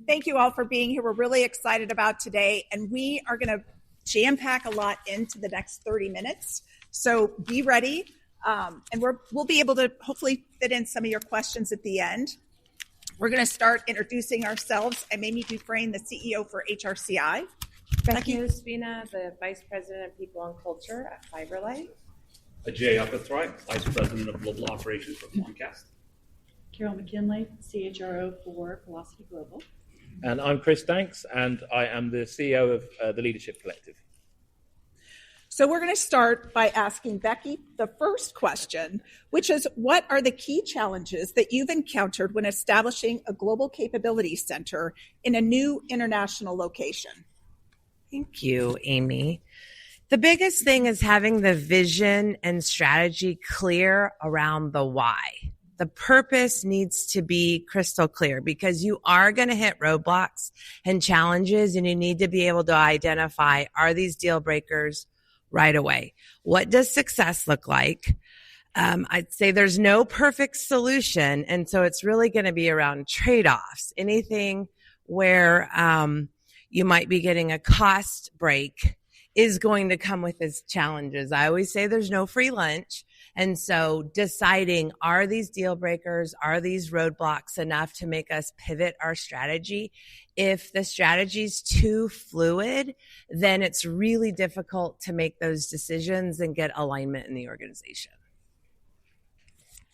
Thank you all for being here. We're really excited about today, and we are going to jam pack a lot into the next 30 minutes. So be ready, and we'll be able to hopefully fit in some of your questions at the end. We're going to start introducing ourselves. I'm Amy Dufresne, the CEO for HRCI. Becky Ospina, the Vice President of People and Culture at FiberLight. Ajay Appathrai, Vice President of Global Operations for Comcast. Carol McKinley, CHRO for Velocity Global. And I'm Chris Danks, and I am the CEO of the Leadership Collective. So we're going to start by asking Becky the first question, which is, what are the key challenges that you've encountered when establishing a global capability center in a new international location? Thank you, Amy. The biggest thing is having the vision and strategy clear around the why. The purpose needs to be crystal clear because you are going to hit roadblocks and challenges, and you need to be able to identify, are these deal breakers right away? What does success look like? I'd say there's no perfect solution. And so it's really going to be around trade-offs. Anything where you might be getting a cost break is going to come with its challenges. I always say there's no free lunch. And so deciding, are these deal breakers, are these roadblocks enough to make us pivot our strategy? If the strategy is too fluid, then it's really difficult to make those decisions and get alignment in the organization.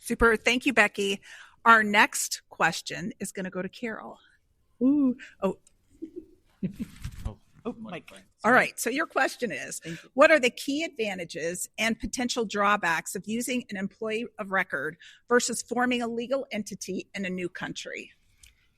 Super. Thank you, Becky. Our next question is going to go to Carol. Ooh. Oh. Mike. All right. So your question is, what are the key advantages and potential drawbacks of using an employee of record versus forming a legal entity in a new country?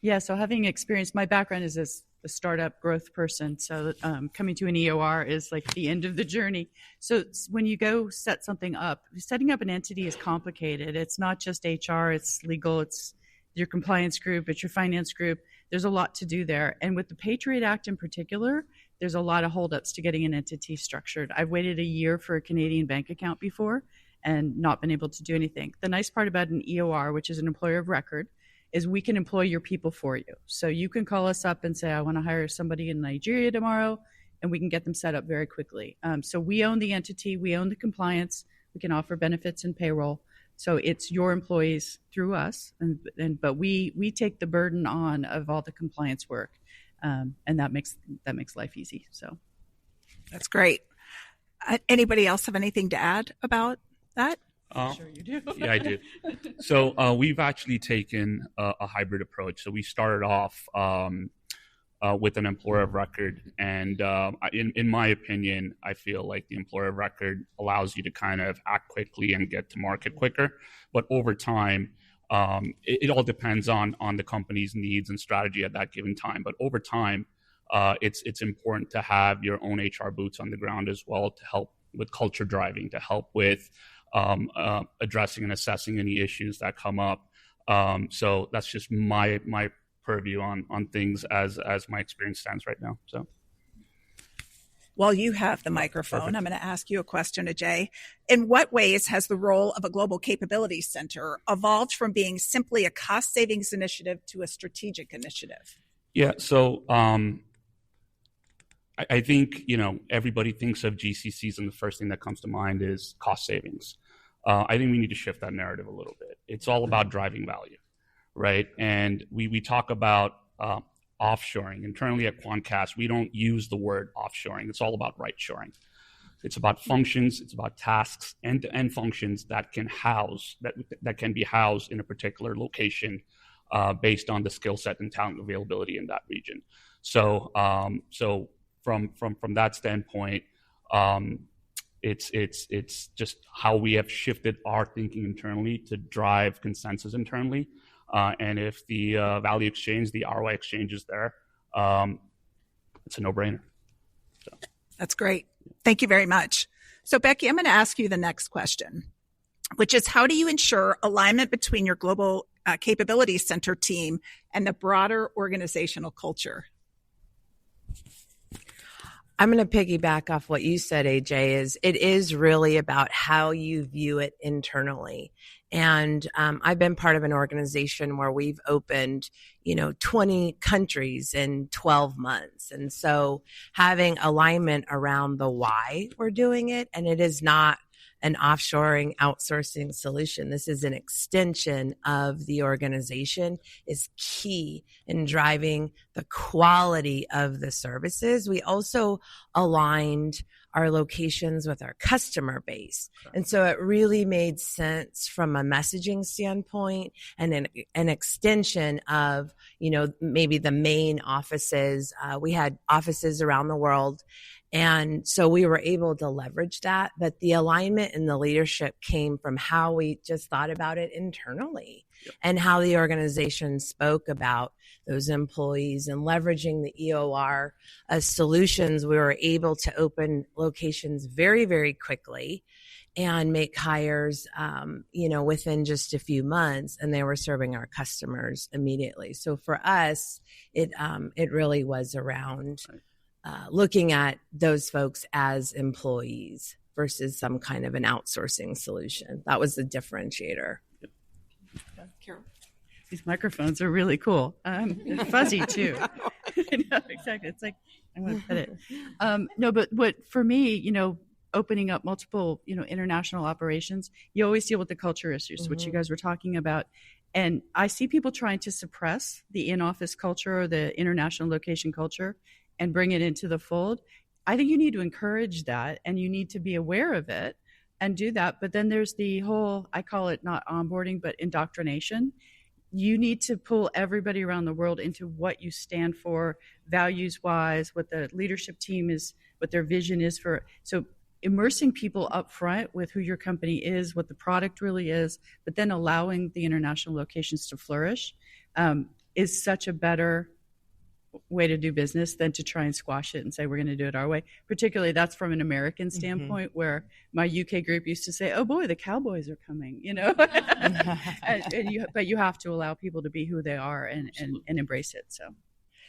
Yeah, so having experience, my background is as a startup growth person. So coming to an EOR is like the end of the journey. So when you go set something up, setting up an entity is complicated. It's not just HR, it's legal, it's your compliance group, it's your finance group. There's a lot to do there. And with the Patriot Act in particular, there's a lot of holdups to getting an entity structured. I've waited a year for a Canadian bank account before and not been able to do anything. The nice part about an EOR, which is an employer of record, is we can employ your people for you. So you can call us up and say, I want to hire somebody in Nigeria tomorrow, and we can get them set up very quickly. So we own the entity, we own the compliance, we can offer benefits and payroll. So it's your employees through us, but we take the burden on of all the compliance work, and that makes life easy. So that's great. Anybody else have anything to add about that? Sure you do. Yeah, I do. So we've actually taken a hybrid approach. So we started off with an employer of record. And in my opinion, I feel like the employer of record allows you to kind of act quickly and get to market quicker. But over time, it all depends on the company's needs and strategy at that given time. But over time, it's important to have your own HR boots on the ground as well to help with culture driving, to help with addressing and assessing any issues that come up. So that's just my purview on things as my experience stands right now. So, while you have the microphone, perfect. I'm going to ask you a question, Ajay. In what ways has the role of a global capability center evolved from being simply a cost savings initiative to a strategic initiative? Yeah, so I think, everybody thinks of GCCs and the first thing that comes to mind is cost savings. I think we need to shift that narrative a little bit. It's all about driving value, right? And we talk about offshoring. Internally at Quantcast, we don't use the word offshoring. It's all about right-shoring. It's about functions, it's about tasks, end-to-end functions that can be housed in a particular location based on the skill set and talent availability in that region. So from that standpoint, it's just how we have shifted our thinking internally to drive consensus internally. And if the value exchange, the ROI exchange is there, it's a no-brainer. So. That's great. Thank you very much. So Becky, I'm going to ask you the next question, which is, how do you ensure alignment between your global capability center team and the broader organizational culture? I'm going to piggyback off what you said, AJ. It is really about how you view it internally. And I've been part of an organization where we've opened, 20 countries in 12 months. And so having alignment around the why we're doing it, and it is not an offshoring outsourcing solution. This is an extension of the organization, is key in driving the quality of the services. We also aligned our locations with our customer base. And so it really made sense from a messaging standpoint and an extension of, maybe the main offices. We had offices around the world. And so we were able to leverage that, but the alignment and the leadership came from how we just thought about it internally and how the organization spoke about those employees and leveraging the EOR as solutions. We were able to open locations very, very quickly and make hires, within just a few months, and they were serving our customers immediately. So for us, it really was around looking at those folks as employees versus some kind of an outsourcing solution. That was the differentiator. Carol. These microphones are really cool. They're fuzzy too. Exactly. It's like, I want to put it. No, but what for me, opening up multiple, international operations, you always deal with the culture issues, which you guys were talking about. And I see people trying to suppress the in-office culture or the international location culture and bring it into the fold. I think you need to encourage that, and you need to be aware of it and do that. But then there's the whole, I call it not onboarding, but indoctrination. You need to pull everybody around the world into what you stand for, values-wise, what the leadership team is, what their vision is for. So immersing people up front with who your company is, what the product really is, but then allowing the international locations to flourish is such a better way to do business than to try and squash it and say we're going to do it our way. Particularly that's from an American standpoint, where my UK group used to say, oh boy, the Cowboys are coming, but you have to allow people to be who they are and embrace it. So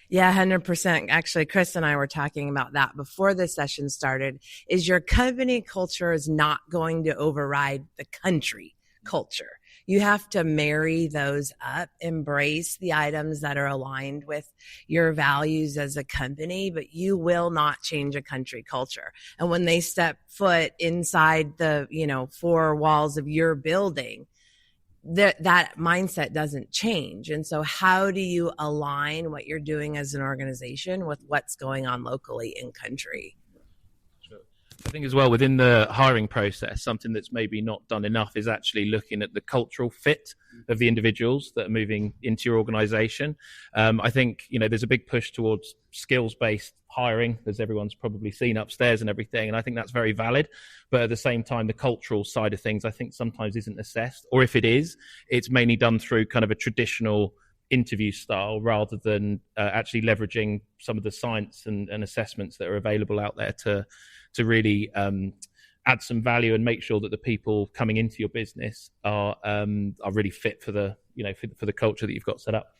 yeah, 100%. Actually, Chris and I were talking about that before the session started, is your company culture is not going to override the country culture. You have to marry those up, embrace the items that are aligned with your values as a company, but you will not change a country culture. And when they step foot inside the, 4 walls of your building, that mindset doesn't change. And so how do you align what you're doing as an organization with what's going on locally in country? I think as well, within the hiring process, something that's maybe not done enough is actually looking at the cultural fit of the individuals that are moving into your organization. I think, there's a big push towards skills-based hiring, as everyone's probably seen upstairs and everything. And I think that's very valid. But at the same time, the cultural side of things, I think sometimes isn't assessed. Or if it is, it's mainly done through kind of a traditional interview style rather than actually leveraging some of the science and assessments that are available out there to really add some value and make sure that the people coming into your business are really fit for the for the culture that you've got set up.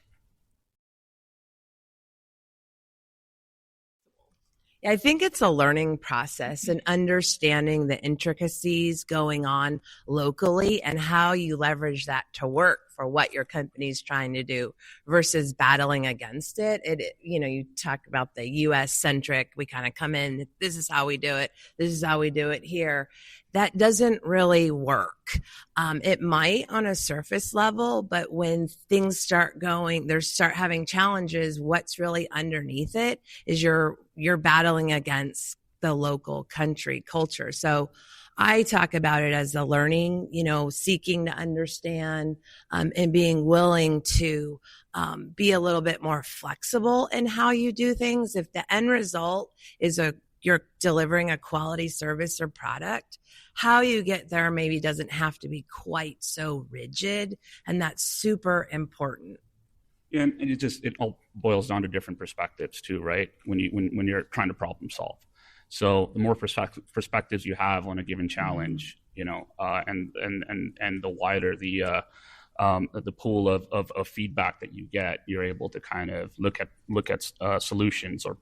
I think it's a learning process and understanding the intricacies going on locally and how you leverage that to work for what your company's trying to do versus battling against it. You talk about the US centric, we kind of come in, this is how we do it. This is how we do it here. That doesn't really work. It might on a surface level, but when things start having challenges, what's really underneath it is you're battling against the local country culture. So I talk about it as a learning, seeking to understand and being willing to be a little bit more flexible in how you do things. If the end result is you're delivering a quality service or product, how you get there maybe doesn't have to be quite so rigid, and that's super important. Yeah, and it all boils down to different perspectives too, right? When you're trying to problem solve. So the more perspectives you have on a given challenge, and the wider the pool of feedback that you get, you're able to kind of look at solutions or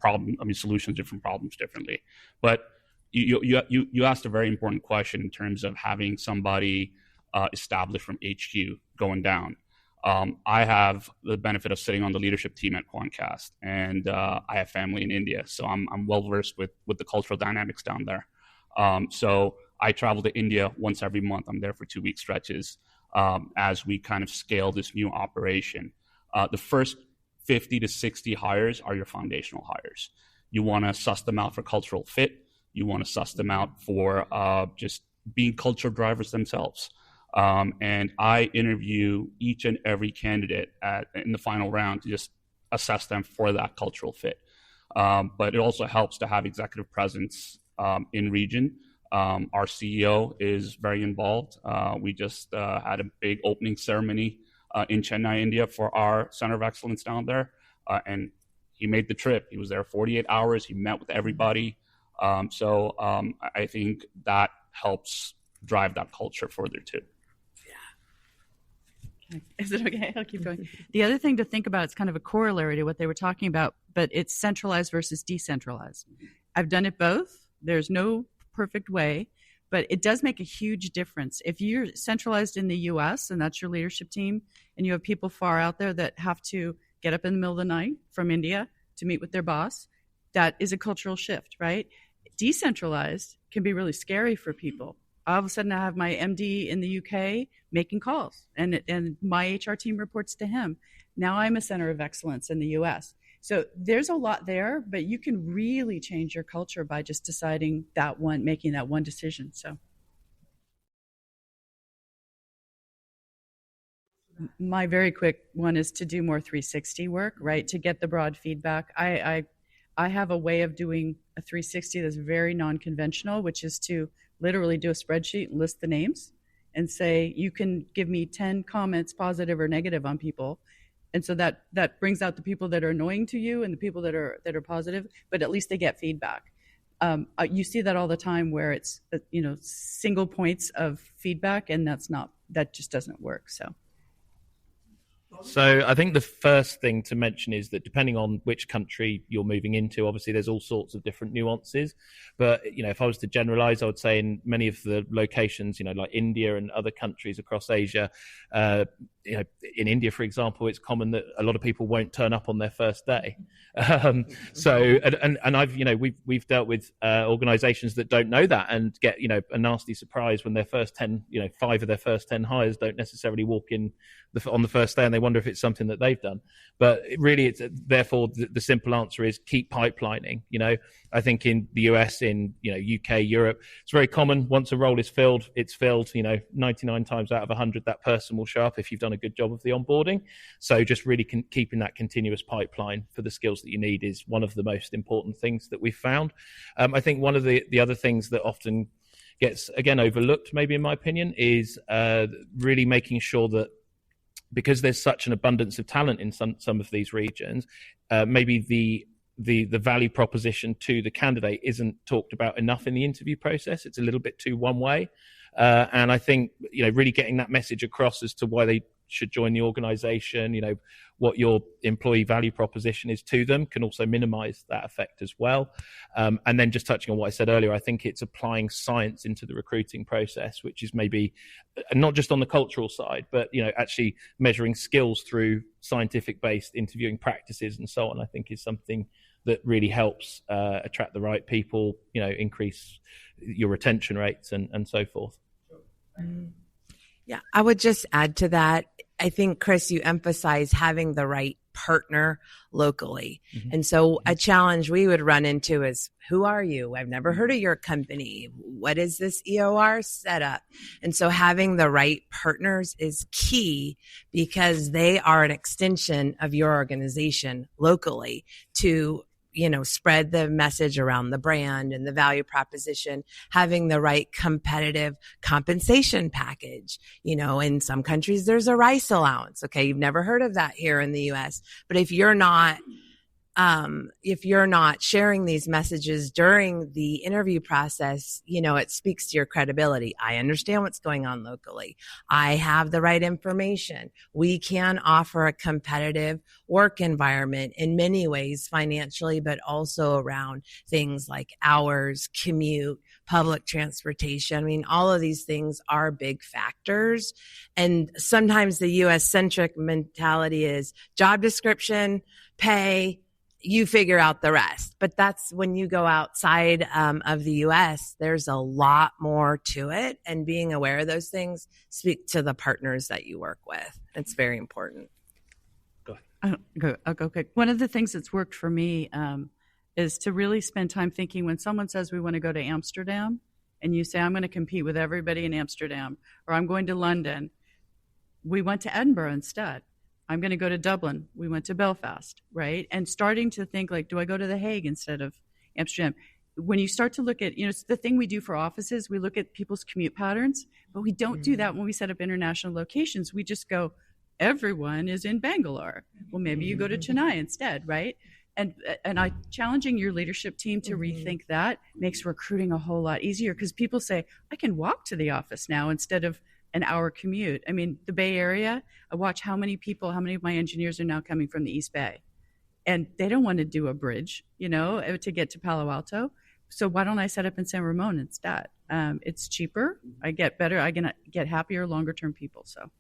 solutions, different problems differently. But you asked a very important question in terms of having somebody established from HQ going down. I have the benefit of sitting on the leadership team at Quantcast, and I have family in India, so I'm well versed with the cultural dynamics down there. So I travel to India once every month. I'm there for 2-week stretches as we kind of scale this new operation. The first 50 to 60 hires are your foundational hires. You want to suss them out for cultural fit. You want to suss them out for just being culture drivers themselves. And I interview each and every candidate in the final round to just assess them for that cultural fit. But it also helps to have executive presence in region. Our CEO is very involved. We just had a big opening ceremony in Chennai, India for our Center of Excellence down there. And he made the trip. He was there 48 hours. He met with everybody. So I think that helps drive that culture further too. Is it okay? I'll keep going. The other thing to think about, it's kind of a corollary to what they were talking about, but it's centralized versus decentralized. I've done it both. There's no perfect way, but it does make a huge difference. If you're centralized in the US and that's your leadership team, and you have people far out there that have to get up in the middle of the night from India to meet with their boss, that is a cultural shift, right? Decentralized can be really scary for people. All of a sudden, I have my MD in the UK making calls, and my HR team reports to him. Now I'm a center of excellence in the US. So there's a lot there, but you can really change your culture by just deciding making that one decision. So my very quick one is to do more 360 work, right? To get the broad feedback. I have a way of doing a 360 that's very non-conventional, which is to literally do a spreadsheet and list the names and say, you can give me 10 comments, positive or negative, on people. And so that brings out the people that are annoying to you and the people that are positive, but at least they get feedback. You see that all the time where it's, single points of feedback, and that just doesn't work. So I think the first thing to mention is that depending on which country you're moving into, obviously there's all sorts of different nuances. But, if I was to generalize, I would say in many of the locations, like India and other countries across Asia, in India, for example, it's common that a lot of people won't turn up on their first day. We've dealt with organizations that don't know that and get, a nasty surprise when their first 10, 5 of their first 10 hires don't necessarily walk in on the first day, and they wonder if it's something that they've done. But really, therefore the simple answer is keep pipelining. I think in the US, in UK, Europe, it's very common. Once a role is filled, it's filled. 99 times out of 100, that person will show up if you've done a good job of the onboarding. So just really keeping that continuous pipeline for the skills that you need is one of the most important things that we've found. I think one of the other things that often gets, again, overlooked, maybe in my opinion, is really making sure that, because there's such an abundance of talent in some of these regions, maybe the value proposition to the candidate isn't talked about enough in the interview process. It's a little bit too one way. And I think, really getting that message across as to why they should join the organization, what your employee value proposition is to them, can also minimize that effect as well. And then just touching on what I said earlier, I think it's applying science into the recruiting process, which is maybe not just on the cultural side, but, actually measuring skills through scientific-based interviewing practices and so on, I think is something that really helps attract the right people, increase your retention rates and so forth. Yeah, I would just add to that. I think, Chris, you emphasize having the right partner locally. Mm-hmm. And so a challenge we would run into is, who are you? I've never heard of your company. What is this EOR setup? And so having the right partners is key, because they are an extension of your organization locally to spread the message around the brand and the value proposition, having the right competitive compensation package. In some countries, there's a rice allowance. Okay. You've never heard of that here in the US, but if you're not if you're not sharing these messages during the interview process, it speaks to your credibility. I understand what's going on locally. I have the right information. We can offer a competitive work environment in many ways financially, but also around things like hours, commute, public transportation. I mean, all of these things are big factors. And sometimes the US centric mentality is job description, pay, you figure out the rest. But that's when you go outside of the US, there's a lot more to it. And being aware of those things, speak to the partners that you work with. It's very important. Go ahead. I'll go quick. One of the things that's worked for me is to really spend time thinking when someone says we want to go to Amsterdam and you say, I'm going to compete with everybody in Amsterdam, or I'm going to London. We went to Edinburgh instead. I'm going to go to Dublin. We went to Belfast, right? And starting to think like, do I go to The Hague instead of Amsterdam? When you start to look at, it's the thing we do for offices, we look at people's commute patterns, but we don't do that when we set up international locations. We just go, everyone is in Bangalore. Well, maybe you go to Chennai instead, right? And I challenging your leadership team to rethink that makes recruiting a whole lot easier, because people say, I can walk to the office now instead of an hour commute. I mean, the Bay Area, I watch how many of my engineers are now coming from the East Bay, and they don't want to do a bridge, to get to Palo Alto. So why don't I set up in San Ramon instead? It's cheaper. I get better. I can get happier, longer term people. So.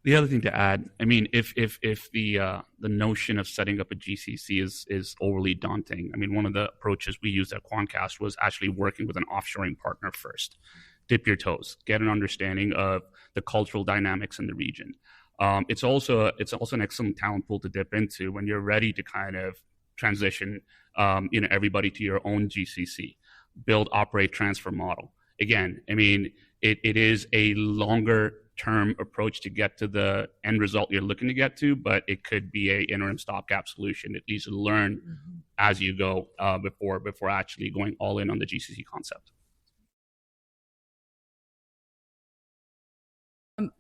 The other thing to add, I mean, if the notion of setting up a GCC is overly daunting, I mean, one of the approaches we used at Quantcast was actually working with an offshoring partner first. Dip your toes, get an understanding of the cultural dynamics in the region. It's also an excellent talent pool to dip into when you're ready to kind of transition, everybody to your own GCC, build, operate, transfer model. Again, I mean, it is a longer term approach to get to the end result you're looking to get to, but it could be a interim stopgap solution. At least learn as you go before actually going all in on the GCC concept.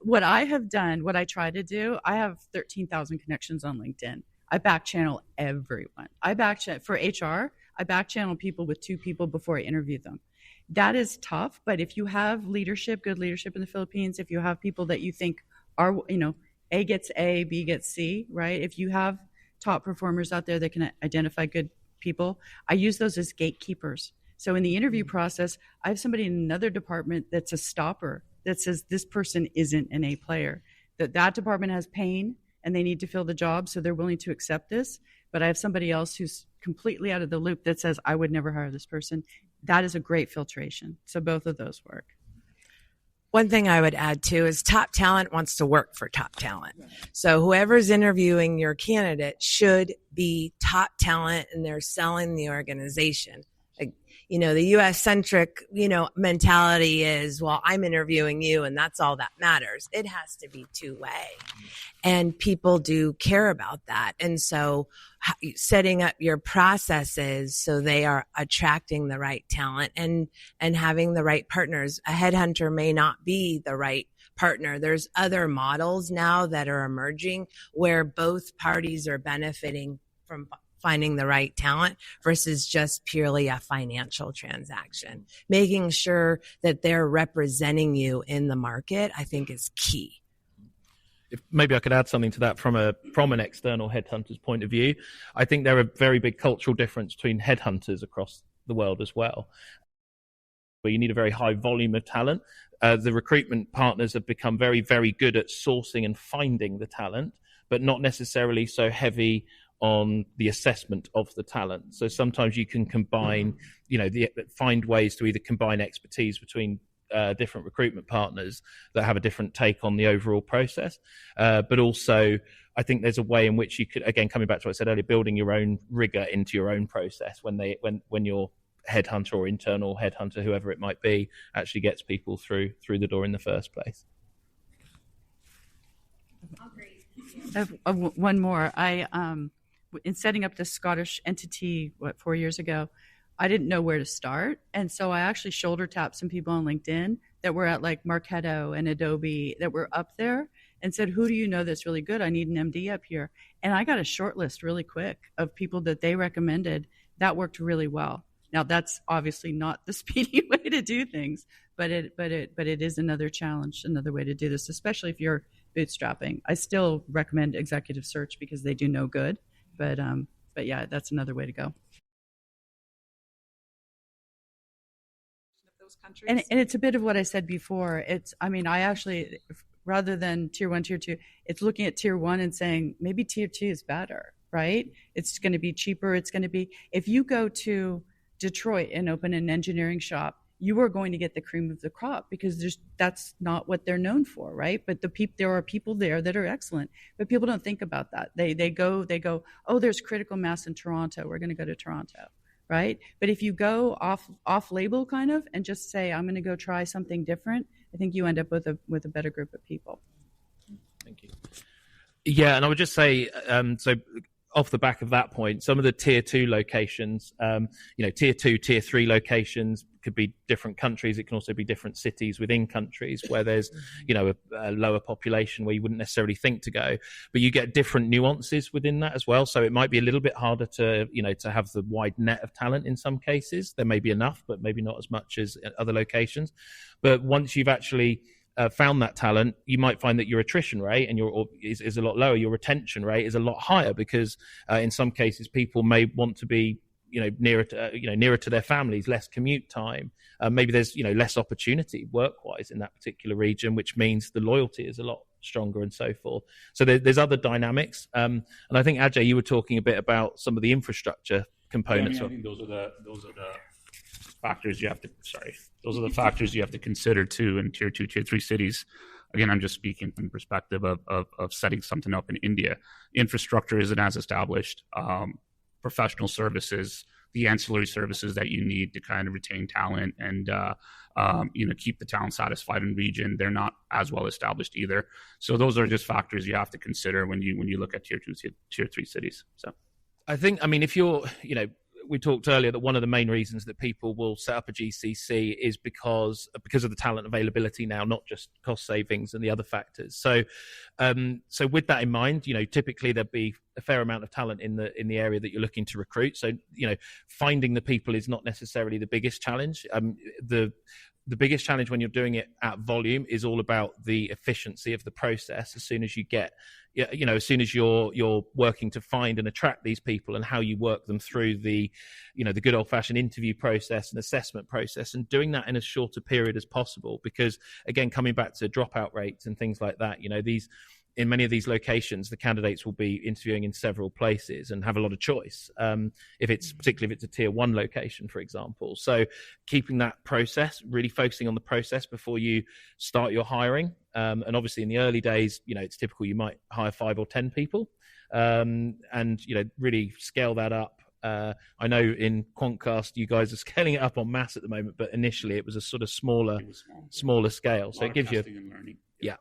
What I have done, what I try to do, I have 13,000 connections on LinkedIn. I back channel everyone. For HR, I back channel people with 2 people before I interview them. That is tough, but if you have good leadership in the Philippines, if you have people that you think are, A gets A, B gets C, right? If you have top performers out there that can identify good people, I use those as gatekeepers. So in the interview process, I have somebody in another department that's a stopper that says this person isn't an A player, that department has pain and they need to fill the job, so they're willing to accept this. But I have somebody else who's completely out of the loop that says, I would never hire this person. That is a great filtration. So both of those work. One thing I would add too is top talent wants to work for top talent. So whoever's interviewing your candidate should be top talent, and they're selling the organization. The U.S. centric, mentality is, well, I'm interviewing you and that's all that matters. It has to be two-way. And people do care about that. And so setting up your processes so they are attracting the right talent and having the right partners. A headhunter may not be the right partner. There's other models now that are emerging where both parties are benefiting from finding the right talent versus just purely a financial transaction. Making sure that they're representing you in the market, I think, is key. If maybe I could add something to that from an external headhunter's point of view. I think there are very big cultural difference between headhunters across the world as well, where you need a very high volume of talent. The recruitment partners have become very, very good at sourcing and finding the talent, but not necessarily so heavy on the assessment of the talent. So sometimes you can combine, find ways to either combine expertise between different recruitment partners that have a different take on the overall process. But also, I think there's a way in which you could, again, coming back to what I said earlier, building your own rigor into your own process when your headhunter or internal headhunter, whoever it might be, actually gets people through the door in the first place. I have one more. In setting up this Scottish entity, 4 years ago, I didn't know where to start. And so I actually shoulder tapped some people on LinkedIn that were at like Marketo and Adobe that were up there and said, who do you know that's really good? I need an MD up here. And I got a short list really quick of people that they recommended that worked really well. Now, that's obviously not the speedy way to do things, but it is another challenge, another way to do this, especially if you're bootstrapping. I still recommend executive search because they do no good, but yeah, that's another way to go. Those countries. And it's a bit of what I said before. I actually, rather than tier 1, tier 2, it's looking at tier 1 and saying maybe tier 2 is better, right? It's going to be cheaper. It's going to be, if you go to Detroit and open an engineering shop, you are going to get the cream of the crop because that's not what they're known for, right? But there are people there that are excellent, but people don't think about that. They go, oh, there's critical mass in Toronto. We're going to go to Toronto, right? But if you go off label kind of and just say, I'm going to go try something different, I think you end up with a better group of people. Thank you. Yeah, and I would just say, so off the back of that point, some of the tier 2 locations, tier 2, tier 3 locations could be different countries. It can also be different cities within countries where there's, a lower population where you wouldn't necessarily think to go, but you get different nuances within that as well. So it might be a little bit harder to have the wide net of talent in some cases. There may be enough, but maybe not as much as other locations. But once you've actually found that talent, you might find that your attrition rate is a lot lower. Your retention rate is a lot higher because in some cases people may want to be nearer to their families, less commute time. Maybe there's less opportunity work-wise in that particular region, which means the loyalty is a lot stronger and so forth. So there's other dynamics. And I think Ajay, you were talking a bit about some of the infrastructure components. I think those are the factors you have to. Those are the factors you have to consider too in tier 2, tier 3 cities. Again, I'm just speaking from the perspective of setting something up in India. Infrastructure isn't as established. Professional services, the ancillary services that you need to kind of retain talent and keep the talent satisfied in region, they're not as well established either. So those are just factors you have to consider when you look at tier 2, tier 3 cities. So I think, if you're, we talked earlier that one of the main reasons that people will set up a GCC is because of the talent availability now, not just cost savings and the other factors. So with that in mind, typically there'd be a fair amount of talent in the area that you're looking to recruit. So, finding the people is not necessarily the biggest challenge. The biggest challenge when you're doing it at volume is all about the efficiency of the process. As soon as you're working to find and attract these people and how you work them through the good old fashioned interview process and assessment process, and doing that in as short a period as possible. Because again, coming back to dropout rates and things like that, in many of these locations, the candidates will be interviewing in several places and have a lot of choice. Particularly if it's a tier 1 location, for example. So keeping that process, really focusing on the process before you start your hiring. And obviously in the early days, it's typical you might hire 5 or 10 people, and really scale that up. I know in Quantcast, you guys are scaling it up en masse at the moment, but initially it was a sort of smaller scale. So it gives you learning. Yeah.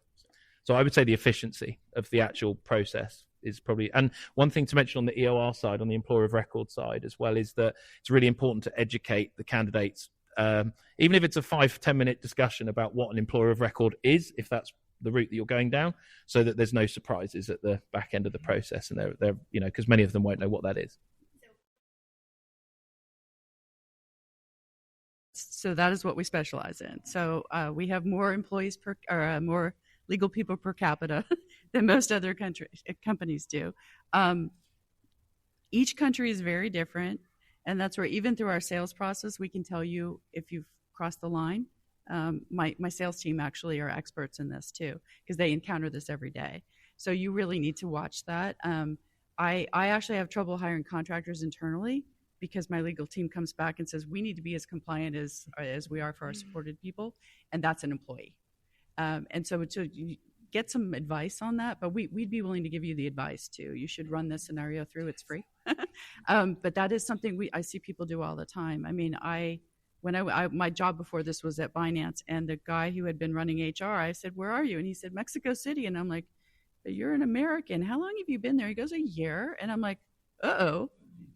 So I would say the efficiency of the actual process is probably, and one thing to mention on the EOR side, on the employer of record side as well, is that it's really important to educate the candidates, even if it's a 5-10 minute discussion about what an employer of record is, if that's the route that you're going down, so that there's no surprises at the back end of the process, and they're because many of them won't know what that is. So that is what we specialize in. So we have more employees more legal people per capita than most other companies do. Each country is very different, and that's where even through our sales process, we can tell you if you've crossed the line. My sales team actually are experts in this too, because they encounter this every day. So you really need to watch that. I actually have trouble hiring contractors internally because my legal team comes back and says we need to be as compliant as we are for our supported people, and that's an employee. And so to get some advice on that, but we'd be willing to give you the advice too. You should run this scenario through; it's free. But that is something I see people do all the time. My job before this was at Binance, and the guy who had been running HR, I said, "Where are you?" And he said, "Mexico City." And I'm like, "But you're an American. How long have you been there?" He goes, "A year." And I'm like, "Uh-oh."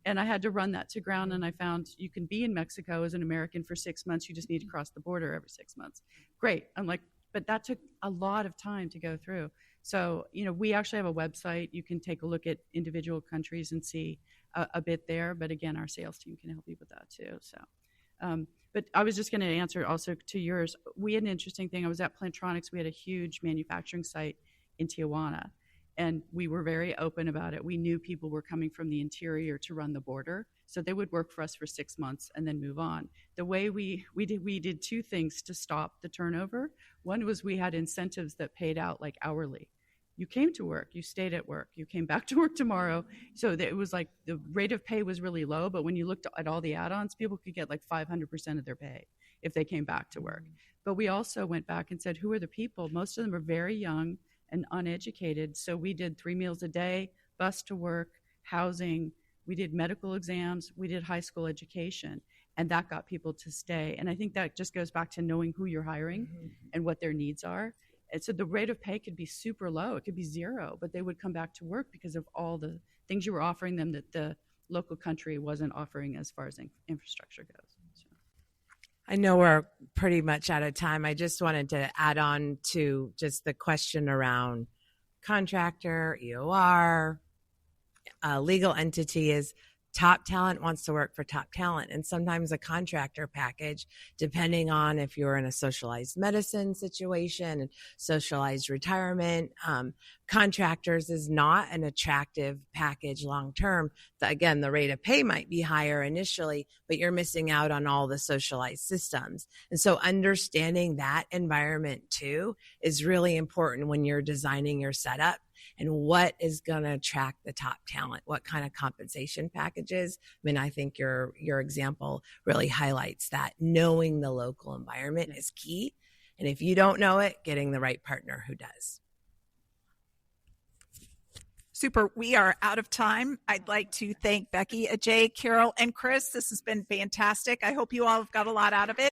And I had to run that to ground, and I found you can be in Mexico as an American for 6 months. You just need to cross the border every 6 months. Great. I'm like, but that took a lot of time to go through. So, we actually have a website. You can take a look at individual countries and see a bit there. But again, our sales team can help you with that too. So, but I was just going to answer also to yours. We had an interesting thing. I was at Plantronics. We had a huge manufacturing site in Tijuana, and we were very open about it. We knew people were coming from the interior to run the border, so they would work for us for 6 months and then move on. The way we did two things to stop the turnover. One was we had incentives that paid out like hourly. You came to work, you stayed at work, you came back to work tomorrow. So that it was like the rate of pay was really low, but when you looked at all the add-ons, people could get like 500% of their pay if they came back to work. But we also went back and said, who are the people? Most of them are very young and uneducated. So we did 3 meals a day, bus to work, housing, we did medical exams, we did high school education, and that got people to stay. And I think that just goes back to knowing who you're hiring and what their needs are. And so the rate of pay could be super low. It could be zero, but they would come back to work because of all the things you were offering them that the local country wasn't offering as far as infrastructure goes. So. I know we're pretty much out of time. I just wanted to add on to just the question around contractor, EOR, legal entity is top talent wants to work for top talent. And sometimes a contractor package, depending on if you're in a socialized medicine situation and socialized retirement, contractors is not an attractive package long-term. Again, the rate of pay might be higher initially, but you're missing out on all the socialized systems. And so understanding that environment too is really important when you're designing your setup. And what is going to attract the top talent? What kind of compensation packages? I mean, I think your example really highlights that. Knowing the local environment is key. And if you don't know it, getting the right partner who does. Super. We are out of time. I'd like to thank Becky, Ajay, Carol, and Chris. This has been fantastic. I hope you all have got a lot out of it.